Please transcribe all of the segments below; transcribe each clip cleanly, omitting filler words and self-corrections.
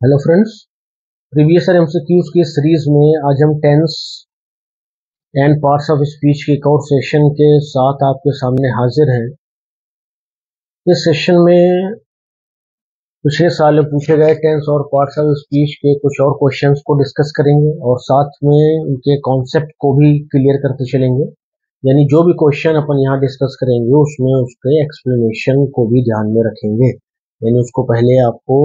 Hello friends, previous year MCQs की series में आज हम tense and parts of speech के एक और सेशन के साथ आपके सामने हाजिर हैं। इस सेशन में पिछले साल में पूछे गए टेंस और पार्ट्स ऑफ स्पीच के कुछ और क्वेश्चंस को डिस्कस करेंगे और साथ में उनके कॉन्सेप्ट को भी क्लियर करते चलेंगे। यानी जो भी क्वेश्चन अपन यहाँ डिस्कस करेंगे उसमें उसके एक्सप्लेनेशन को भी ध्यान में रखेंगे। यानी उसको पहले आपको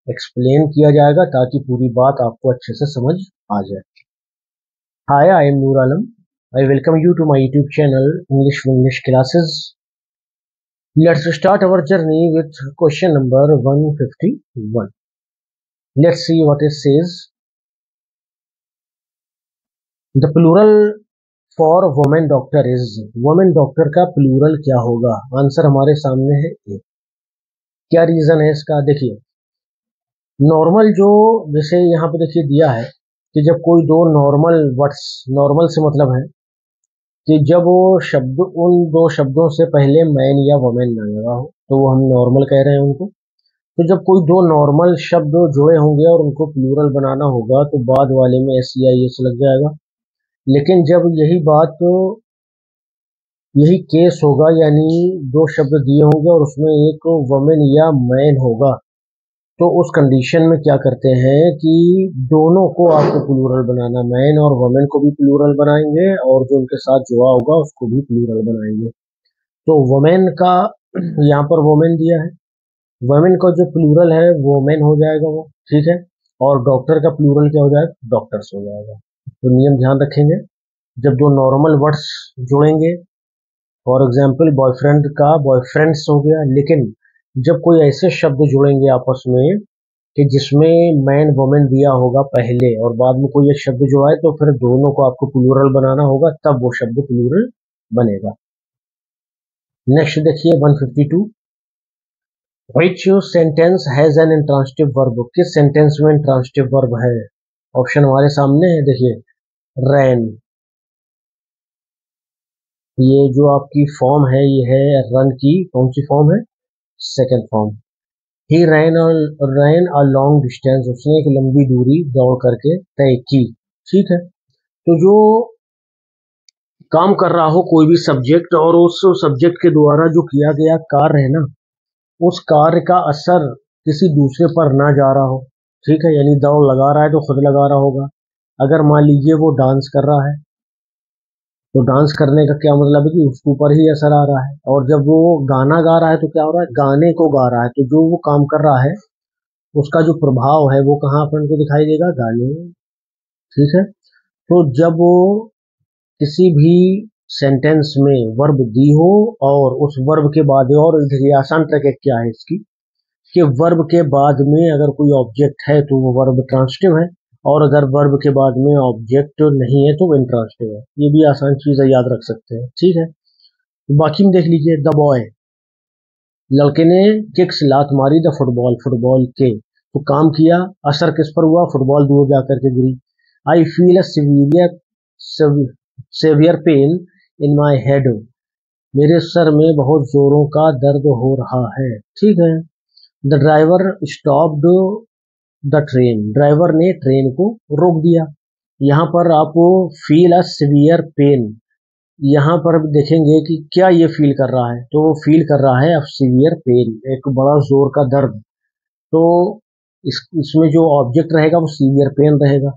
एक्सप्लेन किया जाएगा ताकि पूरी बात आपको अच्छे से समझ आ जाए। Hi, I am Noor Alam. I welcome you to my YouTube channel English Classes. Let's start our journey with question number 151. Let's see what it says. The plural for woman doctor is. Woman doctor का plural क्या होगा? Answer हमारे सामने है ए। क्या reason है इसका? देखिए, नॉर्मल जो जैसे यहाँ पे देखिए दिया है कि जब कोई दो नॉर्मल वर्ड्स, नॉर्मल से मतलब है कि जब वो शब्द उन दो शब्दों से पहले मैन या वुमेन ना लगा हो तो वो हम नॉर्मल कह रहे हैं उनको। तो जब कोई दो नॉर्मल शब्द जुड़े होंगे और उनको प्लूरल बनाना होगा तो बाद वाले में एस या एस लग जाएगा। लेकिन जब यही केस होगा, यानी दो शब्द दिए होंगे और उसमें एक वुमेन या मैन होगा, तो उस कंडीशन में क्या करते हैं कि दोनों को आपको प्लूरल बनाना, मैन और वुमेन को भी प्लूरल बनाएंगे और जो उनके साथ जुड़ा होगा उसको भी प्लूरल बनाएंगे। तो वुमेन का यहाँ पर वुमेन दिया है, वुमेन का जो प्लूरल है वुमेन हो जाएगा वो, ठीक है। और डॉक्टर का प्लूरल क्या हो जाएगा? डॉक्टर्स हो जाएगा। तो नियम ध्यान रखेंगे, जब दो नॉर्मल वर्ड्स जुड़ेंगे, फॉर एग्जाम्पल बॉयफ्रेंड का बॉयफ्रेंड्स हो गया, लेकिन जब कोई ऐसे शब्द जुड़ेंगे आपस में कि जिसमें मैन वुमेन दिया होगा पहले और बाद में कोई एक शब्द जुड़ा है, तो फिर दोनों को आपको प्लूरल बनाना होगा, तब वो शब्द प्लूरल बनेगा। नेक्स्ट देखिए 152। Which sentence has an intransitive verb? किस सेंटेंस में इंट्रांसिटिव वर्ब है? ऑप्शन हमारे सामने है, देखिए रैन। ये जो आपकी फॉर्म है ये है रन की, कौन सी फॉर्म है? Second form. He ran a long distance, उसने एक लंबी दूरी दौड़ करके तय की, ठीक है। तो जो काम कर रहा हो कोई भी सब्जेक्ट और उस सब्जेक्ट के द्वारा जो किया गया कार्य है ना, उस कार्य का असर किसी दूसरे पर ना जा रहा हो, ठीक है। यानी दौड़ लगा रहा है तो खुद लगा रहा होगा। अगर मान लीजिए वो डांस कर रहा है तो डांस करने का क्या मतलब है कि उसके ऊपर ही असर आ रहा है, और जब वो गाना गा रहा है तो क्या हो रहा है? गाने को गा रहा है। तो जो वो काम कर रहा है उसका जो प्रभाव है वो कहाँ अपन को दिखाई देगा? गाने में, ठीक है। तो जब वो किसी भी सेंटेंस में वर्ब दी हो और उस वर्ब के बाद, और देखिए आसान ट्रिक क्या है इसकी, कि वर्ब के बाद में अगर कोई ऑब्जेक्ट है तो वो वर्ब ट्रांसिटिव है, और अगर वर्ब के बाद में ऑब्जेक्ट नहीं है तो वो इंट्रांसिटिव है। ये भी आसान चीज है, याद रख सकते हैं, ठीक है। तो बाकी में देख लीजिए, द बॉय, लड़के ने किक्स लात मारी द फुटबॉल, फुटबॉल के, तो काम किया, असर किस पर हुआ? फुटबॉल दूर जाकर के गिरी। I feel a severe pain in my head, मेरे सर में बहुत जोरों का दर्द हो रहा है, ठीक है। The driver stopped the train, driver ने ट्रेन को रोक दिया। यहाँ पर आप फील अ सिवियर पेन, यहाँ पर देखेंगे कि क्या ये फील कर रहा है, तो वो फील कर रहा है सिवियर पेन, एक बड़ा जोर का दर्द। तो इसमें जो ऑब्जेक्ट रहेगा वो सिवियर पेन रहेगा।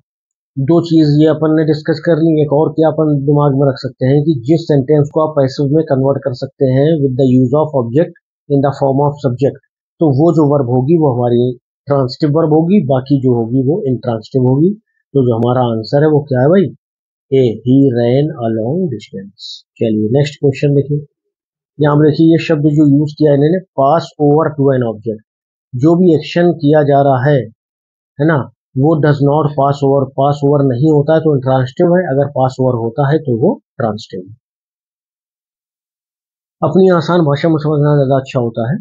दो चीज ये अपन ने डिस्कस कर ली। एक और क्या अपन दिमाग में रख सकते हैं कि जिस सेंटेंस को आप पैसिव में कन्वर्ट कर सकते हैं with the use of object in the form of subject, तो वो जो वर्ब होगी वो हमारी ट्रांसिटिव वर्ब होगी, बाकी जो होगी वो इंट्रांसिटिव होगी। तो जो हमारा आंसर है वो क्या है भाई? ए, ही रैन अ लॉन्ग डिस्टेंस। चलिए नेक्स्ट क्वेश्चन देखिए। यहाँ पर देखिए ये शब्द जो यूज किया है इन्होंने, पास ओवर टू एन ऑब्जेक्ट, जो भी एक्शन किया जा रहा है ना, वो does not pass over, pass over नहीं होता है तो इंट्रांसिटिव है, अगर पास ओवर होता है तो वो ट्रांसिटिव है। अपनी आसान भाषा में समझना ज्यादा अच्छा होता है।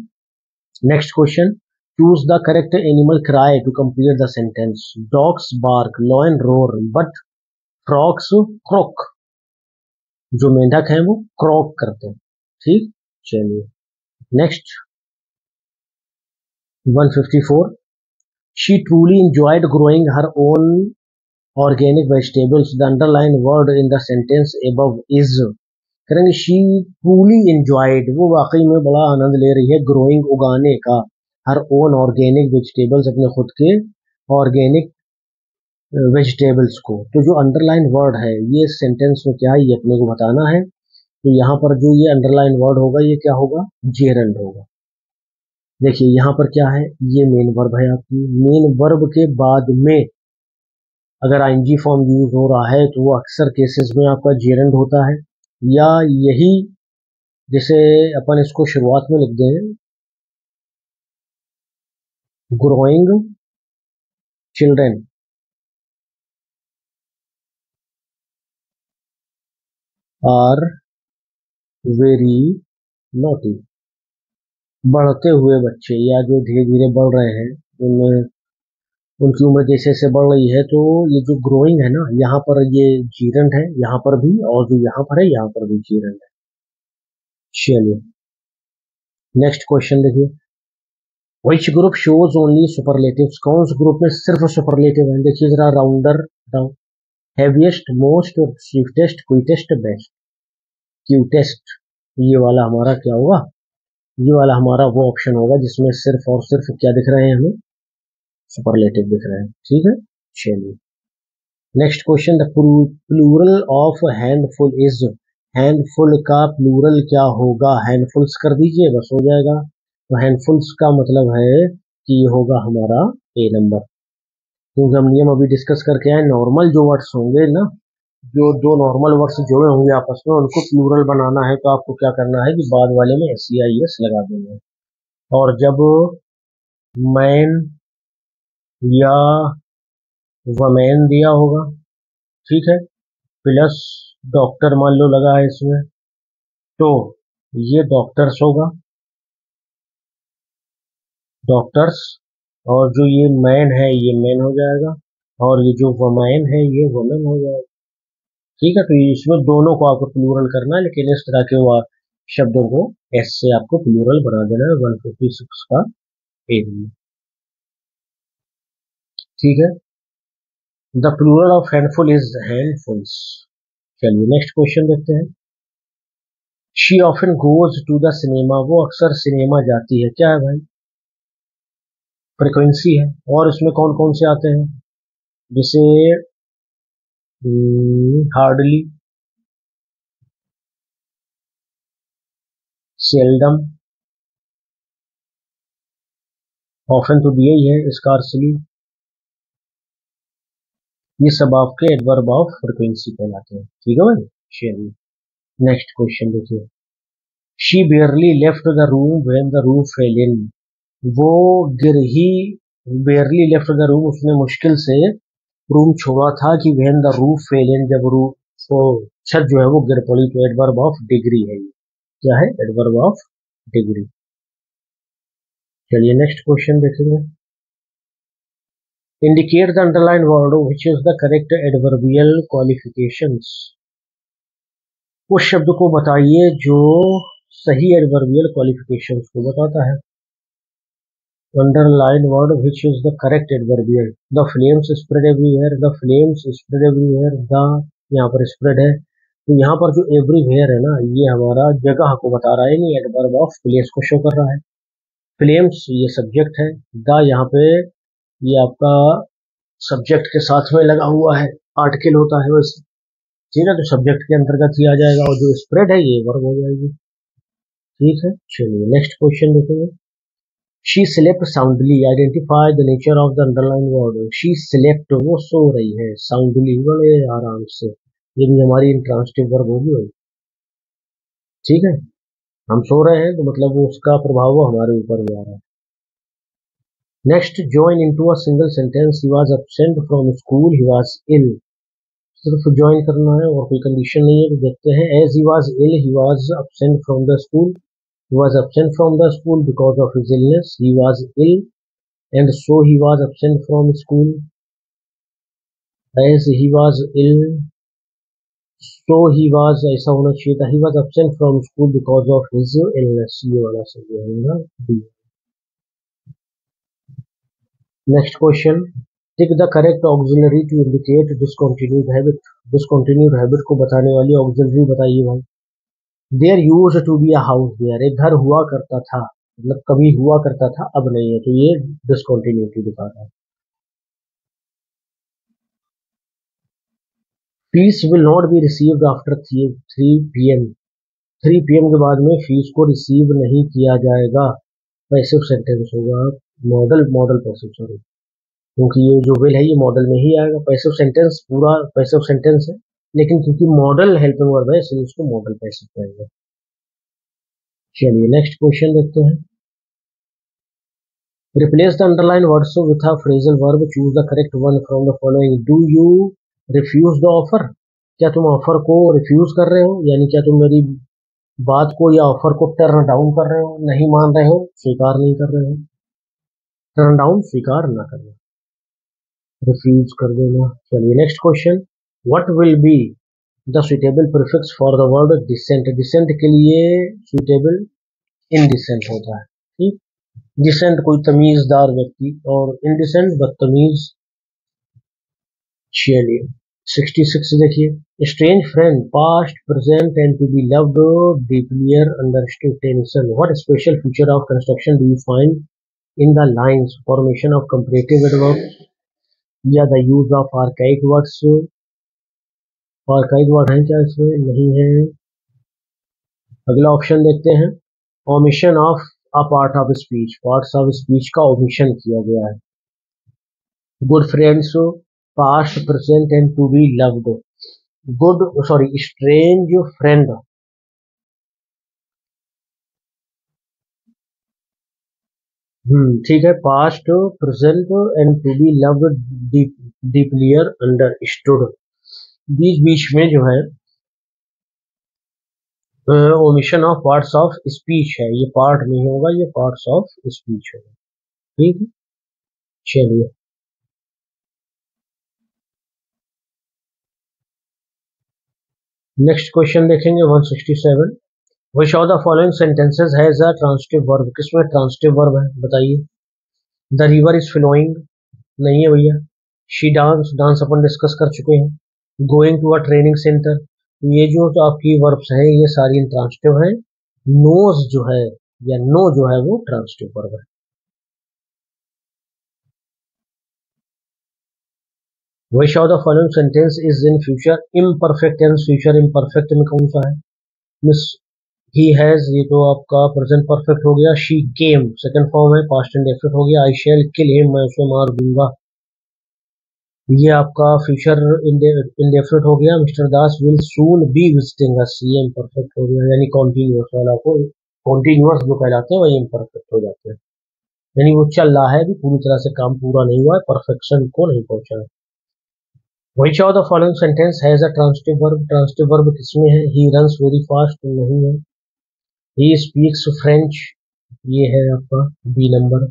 Next question, choose the correct animal cry to complete the sentence. Dogs bark, lion roar, but frogs croak, जो मेंढक है वो क्रॉक करते हैं, ठीक। चलिए next 154। She truly enjoyed growing her own organic vegetables. The underlined word in the sentence above is करेंगे she truly enjoyed, वो वाकई में बड़ा आनंद ले रही है ग्रोइंग उगाने का, हर ओन ऑर्गेनिक वेजिटेबल्स, अपने खुद के ऑर्गेनिक वेजिटेबल्स को। तो जो अंडरलाइन वर्ड है ये सेंटेंस में क्या है ये अपने को बताना है। तो यहाँ पर जो ये अंडरलाइन वर्ड होगा ये क्या होगा, जेरंड होगा। देखिए यहाँ पर क्या है, ये मेन वर्ब है आपकी, मेन वर्ब के बाद में अगर आईएनजी फॉर्म यूज हो रहा है तो वो अक्सर केसेस में आपका जेरंड होता है, या यही जैसे अपन इसको शुरुआत में लिख दें, growing children are very naughty, बढ़ते हुए बच्चे या जो धीरे धीरे बढ़ रहे हैं उनमें उनकी उम्र जैसे जैसे बढ़ रही है, तो ये जो ग्रोइंग है ना यहाँ पर ये जीरंड है, यहाँ पर भी, और जो यहाँ पर है यहाँ पर भी जीरंड है। चलिए नेक्स्ट क्वेश्चन देखिए, which group shows only superlatives, कौन से ग्रुप में सिर्फ सुपरलेटिव है। देखिए जरा, rounder down, heaviest, most, swiftest, quietest, best. Cutest ये वाला हमारा क्या होगा, ये वाला हमारा वो ऑप्शन होगा जिसमें सिर्फ और सिर्फ क्या दिख रहे हैं, हमें सुपरलेटिव दिख रहे हैं। ठीक है, चलिए next question, the plural of handful is, handful का प्लूरल क्या होगा, हैंडफुल्स कर दीजिए बस हो जाएगा। तो हैंडफुल्स का मतलब है कि ये होगा हमारा ए नंबर, क्योंकि हम नियम अभी डिस्कस करके आए, नॉर्मल जो वर्ड्स होंगे ना, जो दो नॉर्मल वर्ड्स जुड़े होंगे आपस में उनको प्लूरल बनाना है तो आपको क्या करना है कि बाद वाले में SEIS लगा देना है। और जब मैन या वमेन दिया होगा, ठीक है, प्लस डॉक्टर मान लो लगा है इसमें, तो ये डॉक्टर्स होगा, डॉक्टर्स, और जो ये मैन है ये मैन हो जाएगा, और ये जो वमेन है ये वमेन हो जाएगा। ठीक है, तो इसमें दोनों को आपको प्लूरल करना है, लेकिन इस तरह के शब्दों को एस से आपको प्लूरल बना देना है 156 का एरिया। ठीक है, the plural of handful is handfuls. चलिए नेक्स्ट क्वेश्चन देखते हैं, she often goes to the cinema, वो अक्सर सिनेमा जाती है, क्या है भाई, फ्रिक्वेंसी है। और इसमें कौन कौन से आते हैं, जैसे हार्डली, सेल्डम, ऑफन तो दिया ही है, स्कार्सली, ये सब आपके एडवर्ब ऑफ फ्रिक्वेंसी कहलाते हैं। ठीक है भाई, चलिए नेक्स्ट क्वेश्चन देखिए, she barely left the room when the roof fell in, वो गिर ही, बेयरली लेफ्ट द रूम, उसने मुश्किल से रूम छोड़ा था कि when the roof fell in, जब रूफ वो छत जो है वो गिर पड़ी, तो एडवर्ब ऑफ डिग्री है ये, क्या है, एडवर्ब ऑफ डिग्री। चलिए नेक्स्ट क्वेश्चन देखेंगे, indicate the underline word which is the correct adverbial qualifications, उस शब्द को बताइए जो सही एडवर्बियल क्वालिफिकेशंस को बताता है। Underline word which is the correct adverbial, the flames spread everywhere, the flames spread everywhere, the यहाँ पर स्प्रेड है, तो यहाँ पर जो एवरीवेयर है ना ये हमारा जगह को बता रहा है, नहीं एडवर्ब ऑफ प्लेस को शो कर रहा है। फ्लेम्स ये सब्जेक्ट है, द यहाँ पे ये आपका सब्जेक्ट के साथ में लगा हुआ है, आर्टिकल होता है वैसे, ठीक है, तो सब्जेक्ट के अंतर्गत ही आ जाएगा, और जो स्प्रेड है ये वर्ब हो जाएगी। ठीक है, चलिए नेक्स्ट क्वेश्चन देखेंगे, she slept soundly, identify the nature of the underline word, she slept वो सो रही है, साउंडली बड़े आराम से, ये भी हमारी इंट्रांसिटिव वर्ब होगी भाई। ठीक है, हम सो रहे हैं तो मतलब वो उसका प्रभाव वो हमारे ऊपर भी आ रहा है। Next, join into a single sentence, he was absent from school, he was ill, सिर्फ ज्वाइन करना है और कोई कंडीशन नहीं है, तो देखते हैं, as he was ill, he was absent from the school, he was absent from the school because of his illness, he was ill and so he was absent from school, as he was ill so he was, ऐसा होना चाहिए था, he was absent from school because of his illness, ये वाला सही होगा D. Next question, tick the correct auxiliary to indicate discontinued habit. Discontinued habit को बताने वाली ऑक्सिलरी बताइए भाई। There used to be a house there, एक घर हुआ करता था, मतलब कभी हुआ करता था अब नहीं है, तो ये डिसकंटिन्यूटी दिखा रहा है। Fees will not be received after 3 PM, 3 PM के बाद में फीस को रिसीव नहीं किया जाएगा। पैसिव सेंटेंस होगा, मॉडल पैसिव, सॉरी, क्योंकि ये जो विल है ये मॉडल में ही आएगा। पैसिव सेंटेंस पूरा पैसिव सेंटेंस है, लेकिन क्योंकि मॉडल हेल्पिंग वर्ब है इसलिए उसको मॉडल पैसिव कहेंगे। चलिए नेक्स्ट क्वेश्चन देखते हैं। Replace the underline words with a phrasal verb, choose the correct one from the following. Do you refuse the offer, क्या तुम ऑफर को रिफ्यूज कर रहे हो, यानी क्या तुम मेरी बात को या ऑफर को टर्न डाउन कर रहे हो, नहीं मान रहे हो, स्वीकार नहीं कर रहे हो। टर्न डाउन स्वीकार ना करना, रिफ्यूज कर देना। चलिए next question, what will be the suitable prefix for the word descent. Descent के लिए सुटेबल इनडिसेंट होता है, ठीक। डिसेंट कोई तमीजदार व्यक्ति और इनडिसेंट बदतमीज। चलिए 66 देखिए, strange friend past present and to be loved deeplier understood tension. What special feature of construction do you find in the lines, formation of comparative adverbs या the use of archaic words. Archaic word है क्या इसमें, नहीं है। अगला option देखते हैं, omission of a part of speech, parts of speech का ओमिशन किया गया है। Good friends past present and to be loved, good sorry strange friend, ठीक है, past present and to be loved deeplier understood. बीच बीच में जो है omission of parts of speech है, ये पार्ट नहीं होगा, ये पार्ट्स ऑफ स्पीच होगा, ठीक है। चलिए नेक्स्ट क्वेश्चन देखेंगे 167। Which of the following sentences has a transitive verb, किसमें ट्रांसिटिव वर्ब है बताइए। द रिवर इज फ्लोइंग, नहीं है भैया। शी डांस, डांस अपन डिस्कस कर चुके हैं। Going to a training centre, ये जो तो आपकी वर्ब्स हैं ये सारी ट्रांसिटिव हैं। नोज जो है या नो जो है वो ट्रांसिटिव वर्ब है। Which of the following sentence is in future imperfect tense, future imperfect में कौन सा है। मिस ही हैज, ये तो आपका प्रेजेंट परफेक्ट हो गया। शी केम सेकंड फॉर्म है, पास्ट इंडेफिनिट हो गया। आई शैल किल हिम, मैं उसे मार दूंगा, ये आपका फ्यूचर इंडेफिनिट हो गया। Mister Das will soon be visiting अस, ये इम्परफेक्ट हो गया, यानी कॉन्टिन्यूअस वाला को कॉन्टिन्यूअस जो कहलाते हैं वही इम्परफेक्ट हो जाते हैं, यानी वो चल रहा है, अभी पूरी तरह से काम पूरा नहीं हुआ है, परफेक्शन को नहीं पहुंचा है। Which of the following sentence has a transitive verb, transitive verb किसमें है। ही रन्स वेरी फास्ट, नहीं है। ही स्पीक्स फ्रेंच, ये है आपका B number.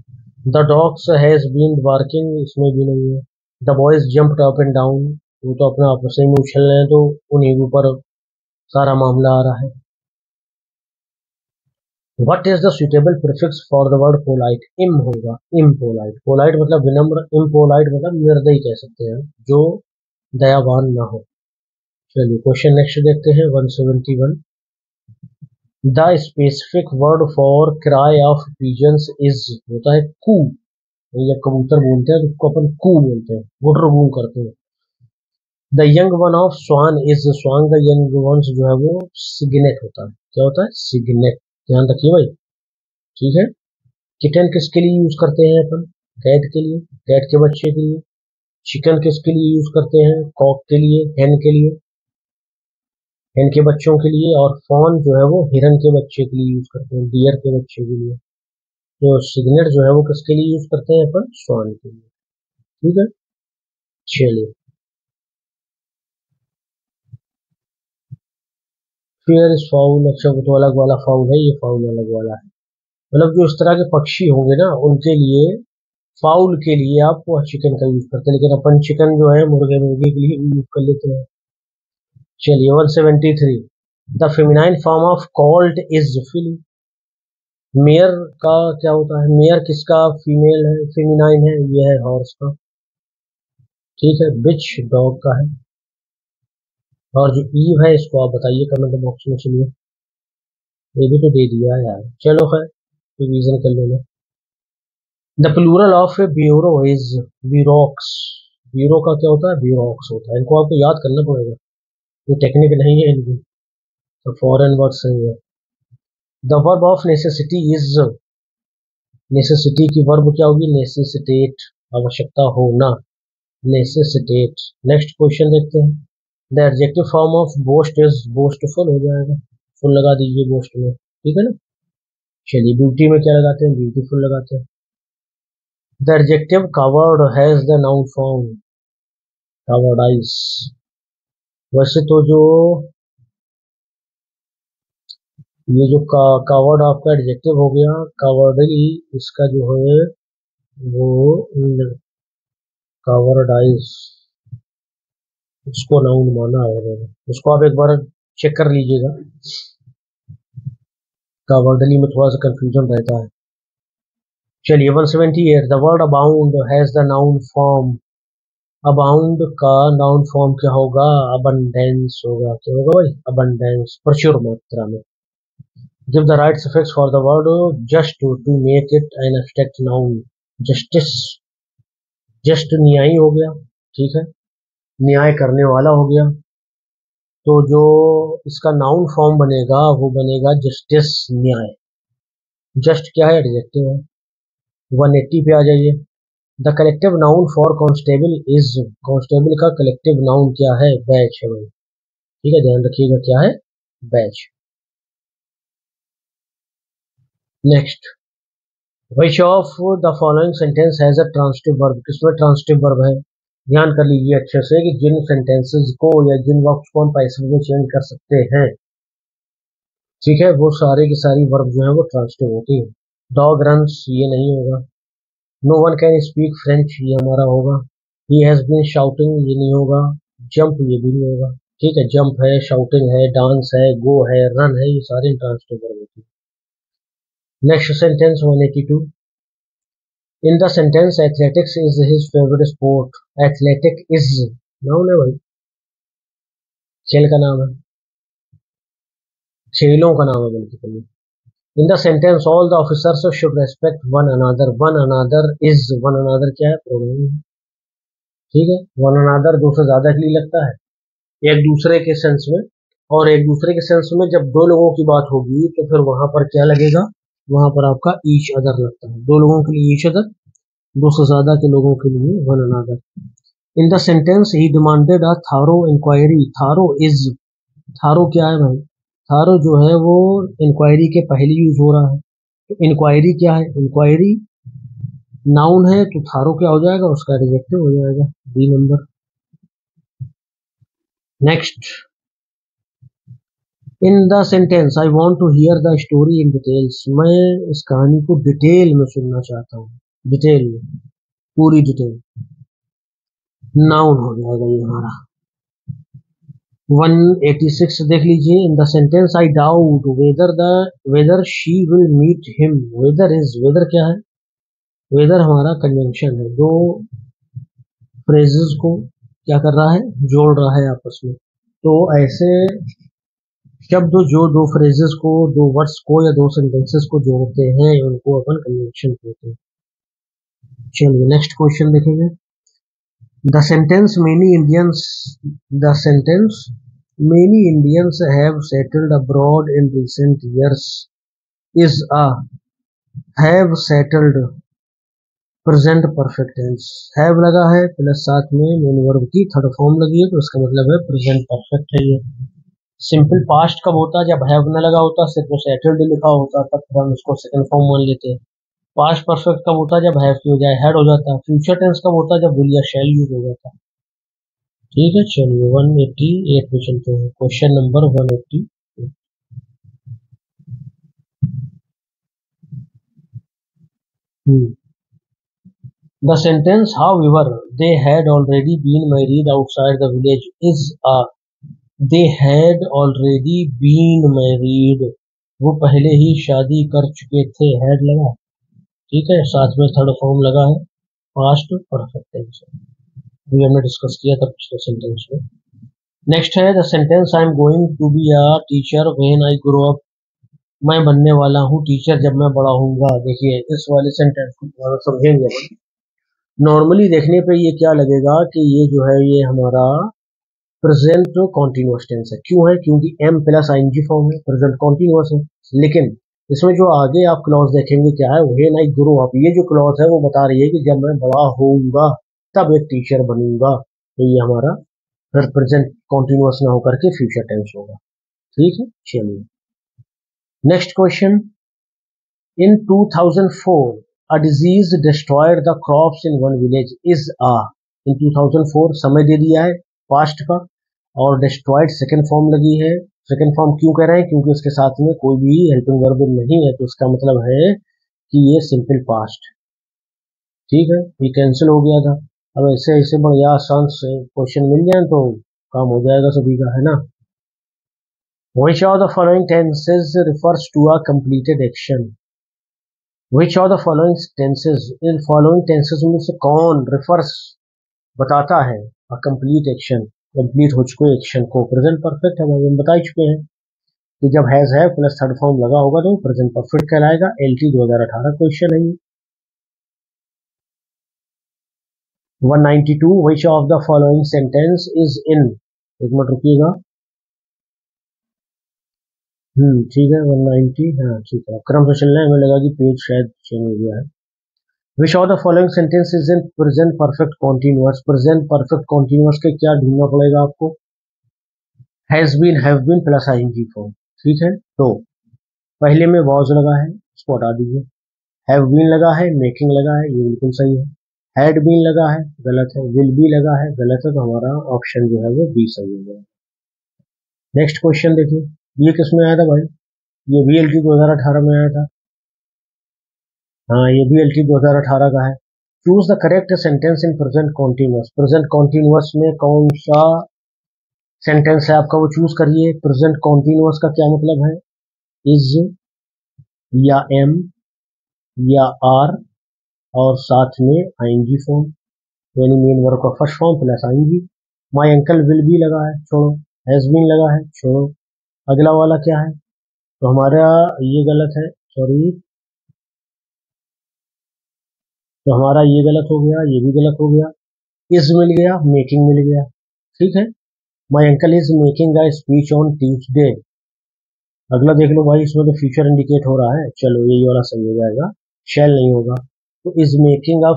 The dogs has been barking, इसमें भी नहीं है। The boys jumped up and down, वो तो अपना आपस में उछल रहे हैं तो उन्हीं के ऊपर सारा मामला आ रहा है। What is the suitable prefix for the word polite, इम होगा, इम्पोलाइट। पोलाइट मतलब विनम्र, इम्पोलाइट मतलब निर्दयी कह सकते हैं, जो दयावान ना हो। चलिए क्वेश्चन नेक्स्ट देखते हैं 171। The specific word for cry of pigeons is, होता है कू, जब कबूतर बोलते हैं तो उसको अपन कू बोलते हैं, गुटर गू करते हैं। The young one of swan is, swan का यंग वंस जो है वो सिग्नेट होता है, क्या होता है, सिग्नेट, ध्यान रखिए भाई, ठीक है। किटन किसके लिए यूज करते हैं अपन, कैट के लिए, कैट के बच्चे के लिए। चिकन किसके लिए यूज करते हैं, कॉक के लिए, हेन के लिए, हेन के बच्चों के लिए। और फॉन जो है वो हिरन के बच्चे के लिए यूज करते हैं, डियर के बच्चे के लिए। तो सिग्नेट जो है वो किसके लिए यूज करते हैं अपन, स्वान के लिए, ठीक है। चलिए फेयर इज फाउल, अच्छा वो तो अलग वाला फाउल है, ये फाउल अलग वाला है। मतलब जो इस तरह के पक्षी होंगे ना उनके लिए, फाउल के लिए आप चिकन का यूज करते हैं, लेकिन अपन चिकन जो है मुर्गे मुर्गे के लिए यूज कर लेते हैं। चलिए 173। The feminine form of colt is filly, mare का क्या होता है, मेयर किसका फीमेल है, फेमिनाइन है, ये है हॉर्स का। ठीक है, बिच डॉग का है। और जो ईव है इसको आप बताइए कमेंट बॉक्स में। चलिए, ये भी तो दे दिया यार, चलो खैर रिवीजन कर लेना। The plural of bureau is bureaux. Bureau का क्या होता है, ब्यूरोक्स होता है। इनको आपको याद करना पड़ेगा, ये टेक्निक नहीं है इनकी, तो फॉरेन वर्ड सही है। The verb of necessity is, necessity की वर्ब क्या होगी, नेसेसिटेट, आवश्यकता होना, नेसेसिटेट। नेक्स्ट क्वेश्चन देखते हैं। The adjective form of boast is boastful हो जाएगा, फुल लगा दीजिए बोस्ट में, ठीक है ना। चलिए, ब्यूटी में क्या लगाते हैं, ब्यूटीफुल लगाते हैं। The adjective coward has the noun form cowardice. वैसे तो जो ये जो कवर्ड आपका एडजेक्टिव हो गया, कवर्डली, इसका जो है वो कवर्डाइज, उसको नाउन माना है। उसको आप एक बार चेक कर लीजिएगा, कवर्डली में थोड़ा सा कंफ्यूजन रहता है। चलिए 178, the word abound has the noun form. Abound का नाउन फॉर्म क्या होगा, अबंडेंस होगा। क्या होगा भाई, अबंडेंस, प्रचुर मात्रा में। Give the right suffix for the word just to make it an abstract noun. Justice, just न्यायी हो गया, ठीक है, न्याय करने वाला हो गया। तो जो इसका नाउन फॉर्म बनेगा वो बनेगा जस्टिस, न्याय। जस्ट क्या है, एडजेक्टिव है। 180 पे आ जाइए। The collective noun for constable is, constable का कलेक्टिव नाउन क्या है, बैच है भाई, ठीक है, ध्यान रखिएगा क्या है, batch. Next, which of the following sentence has a transitive verb. किसमें ट्रांसिटिव वर्ब है, ध्यान कर लीजिए अच्छे से कि जिन सेंटेंसेस को या जिन वर्ब्स को हम पैसिव में चेंज कर सकते हैं, ठीक है, वो सारे की सारी वर्ब जो है वो ट्रांसिटिव होती है। डॉग रन्स, ये नहीं होगा। No one can speak French, ये हमारा होगा। ही हैज बीन शाउटिंग, ये नहीं होगा। जंप, ये भी नहीं होगा। ठीक है, जंप है, शाउटिंग है, डांस है, गो है, रन है, ये सारे ट्रांसिटिव वर्ब होती है। Next sentence 182, in the sentence athletics is his favourite sport. Athletic is noun है भाई, खेल का नाम है, खेलों का नाम है बल्कि। इन the sentence all the officers should respect one another. One another is, one another क्या है, प्रोनाउन है, ठीक है। वन अनदर दो से ज्यादा के लिए लगता है, एक दूसरे के सेंस में। और एक दूसरे के सेंस में जब दो लोगों की बात होगी तो फिर वहां पर क्या लगेगा, वहां पर आपका ईच अदर लगता है। दो लोगों के लिए ईच अदर, दो से ज्यादा के लोगों के लिए one another. In the sentence he demanded अ थारो इंक्वायरी। थारो इज, थारो क्या है भाई, थारो जो है वो इंक्वायरी के पहले यूज हो रहा है। तो इंक्वायरी क्या है, इंक्वायरी नाउन है, तो थारो क्या हो जाएगा, उसका एडजेक्टिव हो जाएगा, B number. Next, in the sentence I want to hear the story in details. मैं इस कहानी को डिटेल में सुनना चाहता हूँ, डिटेल में, पूरी डिटेल, नाउन हो जाएगा ये हमारा। 186 देख लीजिए। In the sentence I doubt whether she will meet him. Whether is, whether क्या है, वेदर हमारा कन्वेंशन है, दो फ्रेजेस को क्या कर रहा है, जोड़ रहा है आपस में। तो ऐसे शब्द जो दो फ्रेजेस को, दो वर्ड्स को या दो सेंटेंसेस को जोड़ते हैं उनको अपन कन्वेंशन कहते हैं। चलिए नेक्स्ट क्वेश्चन देखेंगे। The sentence many Indians, the sentence many Indians have settled abroad in recent years is a, have settled present perfect tense. Have लगा है प्लस साथ में मेन वर्ब की थर्ड फॉर्म लगी है, तो इसका मतलब है प्रेजेंट परफेक्ट है ये। सिंपल पास्ट कब होता है, जब हैव न लगा होता, सिर्फ सेटल्ड लिखा होता, तब हम इसको सेकंड फॉर्म मान लेते हैं। पास्ट परफेक्ट कब होता है, जब हैव की बजाय हैड हो जाता है। फ्यूचर टेंस कब होता है, जब विल या शैल यूज हो जाता है। ठीक है, चलिए 188 पे चलते हैं, question number 180। The sentence, however, they had already been married outside the village is a, they had already been married वो पहले ही शादी कर चुके थे, हैड लगा, ठीक है। साथ में थर्ड फॉर्म लगा है पास्ट परफेक्ट टेंस, ये हमने डिस्कस किया था पिछले सेंटेंस में। नेक्स्ट है the sentence I am going to be a teacher when I grow up, मैं बनने वाला हूँ टीचर जब मैं बड़ा होऊंगा। देखिए इस वाले सेंटेंस को थोड़ा समझेंगे। नॉर्मली देखने पे ये क्या लगेगा कि ये जो है ये हमारा प्रेजेंट कॉन्टिन्यूअस टेंस है। क्यों है? क्योंकि एम प्लस आईएनजी फॉर्म है, प्रेजेंट कॉन्टिन्यूअस है। लेकिन इसमें जो आगे आप क्लॉज देखेंगे क्या है, व्हेन आई ग्रो अप, ये जो क्लॉज है वो बता रही है कि जब मैं बड़ा होऊंगा तब एक टीचर बनूंगा। तो ये हमारा फिर प्रेजेंट कॉन्टिन्यूअस ना होकर के फ्यूचर टेंस होगा। ठीक है, चलिए next question. In 2004 a disease destroyed the crops in one village is a, in 2004 समय दे दिया है पास्ट का, और डिस्ट्रॉयड सेकेंड फॉर्म लगी है। सेकेंड फॉर्म क्यों कह रहे हैं? क्योंकि इसके साथ में कोई भी हेल्पिंग वर्ब नहीं है, तो इसका मतलब है कि ये सिंपल पास्ट। ठीक है, ये कैंसिल हो गया था। अब ऐसे ऐसे बढ़िया आसान से क्वेश्चन मिल जाए तो काम हो जाएगा सभी का, है ना। Which of the following tenses refers to a completed action? Which of the following tenses, in following tenses में से कौन refers बताता है a complete action, कंप्लीट हो चुके एक्शन को? प्रेजेंट परफेक्ट है, हम बता ही चुके हैं कि जब हैज है प्लस थर्ड फॉर्म लगा होगा तो प्रेजेंट परफेक्ट कहलाएगा। LT 2018 क्वेश्चन है ये। 192 which of the following sentence is in, एक मिनट रुकिएगा। ठीक है 190, हाँ ठीक है, क्रम से चलना है, हमें लगा कि पेज शायद चेंज हो गया है। Which of the following sentence is in present perfect continuous, present perfect continuous के क्या ढूंढना पड़ेगा आपको? Has been, have been plus ING form. ठीक है, तो पहले में वॉज लगा है, इसको हटा दीजिए। हैव बीन लगा है, मेकिंग लगा है, ये बिल्कुल सही है। हैड बीन लगा है, गलत है। विल बी लगा है, गलत है। तो हमारा ऑप्शन जो है वो बी सही हो गया। नेक्स्ट क्वेश्चन देखिए, ये किसमें आया था भाई? ये भी LT 2018 में आया था। हाँ, ये भी LT 2018 का है। Choose the correct sentence in present continuous, present continuous में कौन सा सेंटेंस है आपका, वो चूज करिए। प्रेजेंट कॉन्टिन्यूअस का क्या मतलब है? इज या एम या आर और साथ में आईएनजी फॉर्म, यानी मेन वर्ब का first form plus ING. My uncle will be लगा है, छोड़ो। हैज बीन लगा है, छोड़ो। अगला वाला क्या है? तो हमारा ये गलत है, सॉरी, तो हमारा ये गलत हो गया, ये भी गलत हो गया। इज मिल गया, मेकिंग मिल गया। ठीक है, my uncle is making a speech on Tuesday. अगला देख लो भाई, इसमें तो फ्यूचर इंडिकेट हो रहा है, चलो यही वाला सही हो जाएगा, शैल नहीं होगा। तो is making a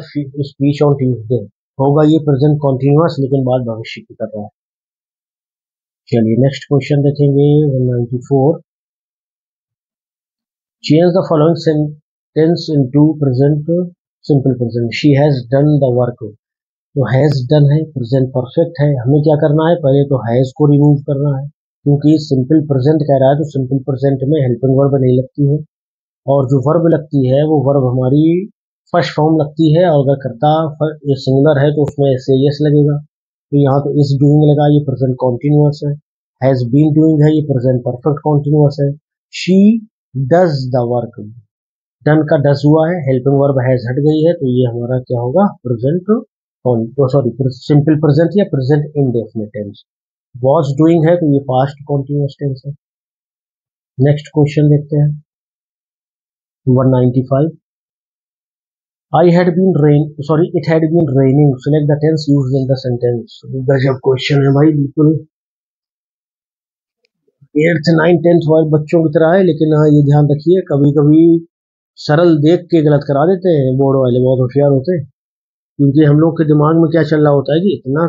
speech on Tuesday होगा, ये प्रेजेंट कॉन्टिन्यूअस लेकिन बात भविष्य की कर रहा है। चलिए नेक्स्ट क्वेश्चन देखेंगे 194। Change the following sentence into present simple present. She has done the work, तो हैज डन है, प्रेजेंट परफेक्ट है। हमें क्या करना है? पहले तो हैज को रिमूव करना है, क्योंकि सिंपल प्रेजेंट कह रहा है, तो सिंपल प्रेजेंट में हेल्पिंग वर्ब नहीं लगती है, और जो वर्ब लगती है वो वर्ब हमारी फर्स्ट फॉर्म लगती है, और अगर करता ये सिंगुलर है तो उसमें ऐसे यस लगेगा। तो यहाँ तो इज डूइंग लगा, ये प्रेजेंट कॉन्टिन्यूअस है। हैज बीन डूइंग है, ये प्रेजेंट परफेक्ट कॉन्टिन्यूअस है। She does the work, done का डज हुआ है, हेल्पिंग वर्ब हैज हट गई है, तो ये हमारा क्या होगा? प्रेजेंट, सॉरी, सिंपल प्रेजेंट या present indefinite tense. Was doing है तो ये पास्ट कॉन्टिन्यूअस टेंस है। नेक्स्ट क्वेश्चन देखते हैं 195। it had been raining, select the tense used in the sentence। गजब क्वेश्चन है भाई, बिल्कुल 8th 9th 10th वाले बच्चों की तरह है, लेकिन हाँ ये ध्यान रखिए कभी कभी सरल देख के गलत करा देते हैं, बोर्ड वाले बहुत होशियार होते हैं। क्योंकि हम लोग के दिमाग में क्या चल रहा होता है कि इतना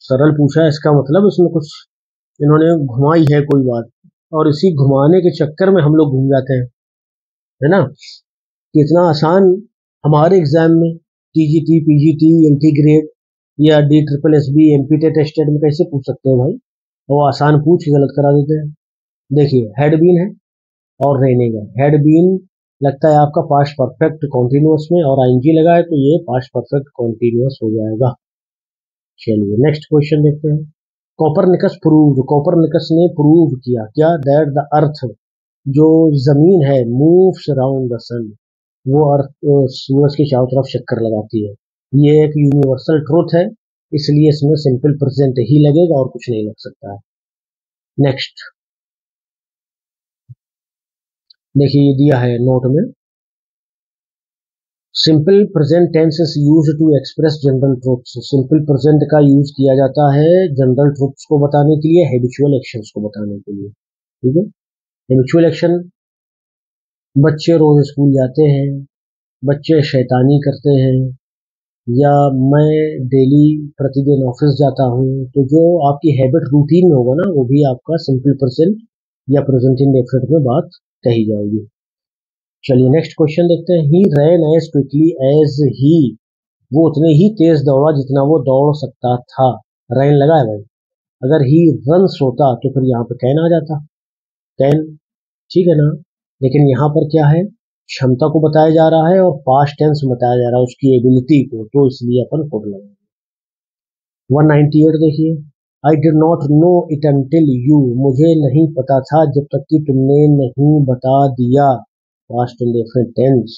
सरल पूछा है, इसका मतलब इसमें कुछ इन्होंने घुमाई है कोई बात, और इसी घुमाने के चक्कर में हम लोग घूम जाते हैं, है ना। इतना आसान हमारे एग्जाम में TGT PGT इंटीग्रेट या DSSB MPT टेस्टेड में कैसे पूछ सकते हैं भाई? वो आसान पूछ के गलत करा देते हैं। देखिए हैड बीन है और रेनिंग है। हैड बीन लगता है आपका पास्ट परफेक्ट कॉन्टिन्यूअस में, और आईएनजी लगा है तो ये पास्ट परफेक्ट कॉन्टिन्यूअस हो जाएगा। चलिए नेक्स्ट क्वेश्चन देखते हैं। कॉपरनिकस प्रूव्ड, कॉपरनिकस ने प्रूव किया क्या? दैट द अर्थ जो जमीन है मूव्स अराउंड द सन, वो अर्थ सूरज के चारों तरफ चक्कर लगाती है। ये एक यूनिवर्सल ट्रूथ है, इसलिए इसमें सिंपल प्रेजेंट ही लगेगा और कुछ नहीं लग सकता है। नेक्स्ट देखिए, ये दिया है नोट में, simple present tense is used to express general truths. Simple present का यूज किया जाता है जनरल ट्रूथ्स को बताने के लिए, हैबिचुअल एक्शंस को बताने के लिए। ठीक है, हैबिचुअल एक्शन, बच्चे रोज स्कूल जाते हैं, बच्चे शैतानी करते हैं, या मैं डेली प्रतिदिन ऑफिस जाता हूँ। तो जो आपकी हैबिट रूटीन में होगा ना, वो भी आपका सिंपल प्रेजेंट या प्रेजेंट इंडेफिनिट में बात कही जाएगी। चलिए नेक्स्ट क्वेश्चन देखते हैं। ही रैन एज क्विकली एज ही, वो उतने ही तेज दौड़ा जितना वो दौड़ सकता था। रैन लगा है भाई, अगर ही रन्स होता तो फिर यहाँ पे कैन आ जाता, कैन, ठीक है ना। लेकिन यहाँ पर क्या है, क्षमता को बताया जा रहा है और पास्ट टेंस में बताया जा रहा है उसकी एबिलिटी को, तो इसलिए अपन कुड लगाएंगे। 198 देखिए, I did not know it until you, मुझे नहीं पता था जब तक कि तुमने नहीं बता दिया। पास्ट इंडेफिनिट टेंस,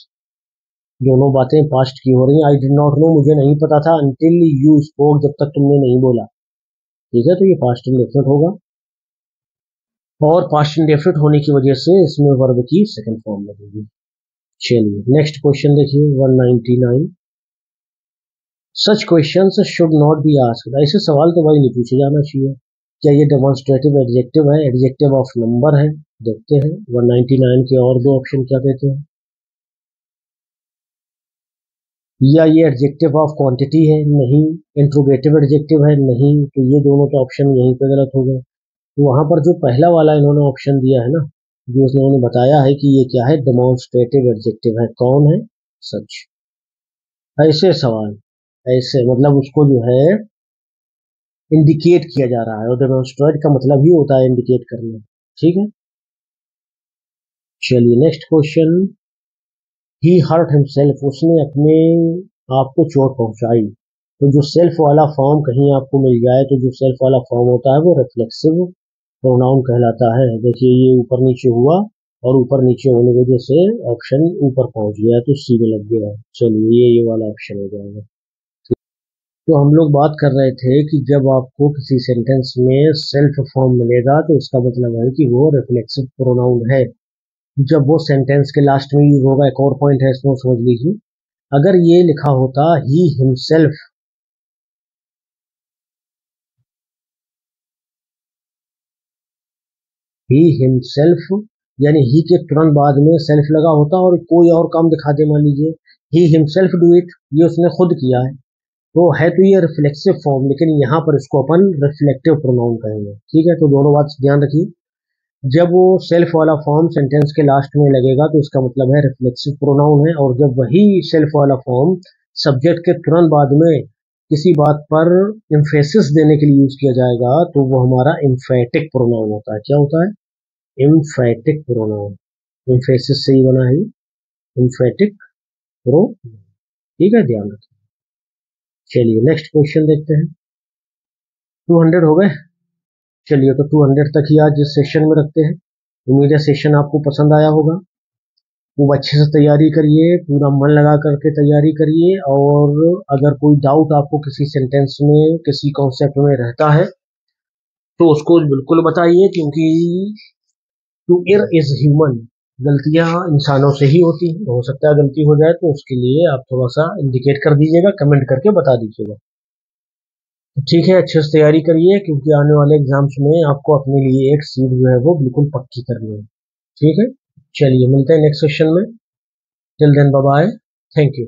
दोनों बातें पास्ट की हो रही हैं। आई डिड नॉट नो, मुझे नहीं पता था, अंटिल यू स्पोक, जब तक तुमने नहीं बोला। ठीक है, तो ये पास्ट इंडेफिनिट होगा, और पास्ट इंडेफिनिट होने की वजह से इसमें वर्ब की सेकंड फॉर्म लगेगी। चलिए नेक्स्ट क्वेश्चन देखिए 199, सच questions should not be asked, ऐसे सवाल तो भाई नहीं पूछे जाना चाहिए। क्या ये डेमोन्स्ट्रेटिव एडजेक्टिव है, एडजेक्टिव ऑफ नंबर है? देखते हैं 199 के और दो ऑप्शन क्या कहते हैं। या ये एडजेक्टिव ऑफ क्वांटिटी है? नहीं। इंट्रोगेटिव एडजेक्टिव है? नहीं। तो ये दोनों तो ऑप्शन यहीं पे गलत हो गए। तो वहां पर जो पहला वाला इन्होंने ऑप्शन दिया है ना, जो इन्होंने बताया है कि ये क्या है, डेमोन्स्ट्रेटिव एडजेक्टिव है। कौन है? सच। ऐसे सवाल, ऐसे मतलब उसको जो है इंडिकेट किया जा रहा है, और डेमोन्स्ट्रेट का मतलब ही होता है इंडिकेट करना। ठीक है, चलिए नेक्स्ट क्वेश्चन। ही हर्ट हिमसेल्फ, उसने अपने आप को चोट पहुंचाई। तो जो सेल्फ वाला फॉर्म कहीं आपको मिल जाए, तो जो सेल्फ वाला फॉर्म होता है वो रिफ्लेक्सिव प्रोनाउन कहलाता है। देखिए ये ऊपर नीचे हुआ, और ऊपर नीचे होने की वजह से ऑप्शन ऊपर पहुंच गया, तो सी में लग गया। चलिए ये वाला ऑप्शन हो जाएगा। तो हम लोग बात कर रहे थे कि जब आपको किसी सेंटेंस में सेल्फ फॉर्म मिलेगा, तो इसका मतलब है कि वो रिफ्लेक्सिव प्रोनाउन है। जब वो सेंटेंस के लास्ट में यूज होगा, एक और पॉइंट है इसमें समझ लीजिए, अगर ये लिखा होता ही हिमसेल्फ, ही हिमसेल्फ, यानी ही के तुरंत बाद में सेल्फ लगा होता और कोई और काम दिखा दे, मान लीजिए ही हिमसेल्फ डू इट, ये उसने खुद किया है, तो है तो ये रिफ्लेक्सिव फॉर्म, लेकिन यहाँ पर इसको अपन रिफ्लेक्टिव प्रोनाउन कहेंगे। ठीक है, तो दोनों बात ध्यान रखिए। जब वो सेल्फ वाला फॉर्म सेंटेंस के लास्ट में लगेगा, तो इसका मतलब है रिफ्लेक्सिव प्रोनाउन है, और जब वही सेल्फ वाला फॉर्म सब्जेक्ट के तुरंत बाद में किसी बात पर इम्फेसिस देने के लिए यूज किया जाएगा, तो वो हमारा इम्फेटिक प्रोनाउन होता है। क्या होता है? Emphatic pronoun. इम्फेसिस से ही बना है, इम्फेटिक प्रोनाउन। ठीक है, ध्यान रखिए। चलिए नेक्स्ट क्वेश्चन देखते हैं। 200 हो गए। चलिए तो 200 तक ही आज इस सेशन में रखते हैं। उम्मीद है सेशन आपको पसंद आया होगा। खूब अच्छे से तैयारी करिए, पूरा मन लगा करके तैयारी करिए, और अगर कोई डाउट आपको किसी सेंटेंस में, किसी कॉन्सेप्ट में रहता है, तो उसको बिल्कुल बताइए, क्योंकि टू एर इज ह्यूमन, गलतियां इंसानों से ही होती हैं। हो सकता है गलती हो जाए, तो उसके लिए आप थोड़ा सा इंडिकेट कर दीजिएगा, कमेंट करके बता दीजिएगा। ठीक है, अच्छे से तैयारी करिए, क्योंकि आने वाले एग्जाम्स में आपको अपने लिए एक सीट जो है वो बिल्कुल पक्की करनी है। ठीक है, चलिए मिलते हैं नेक्स्ट सेशन में। Till then bye bye, thank you.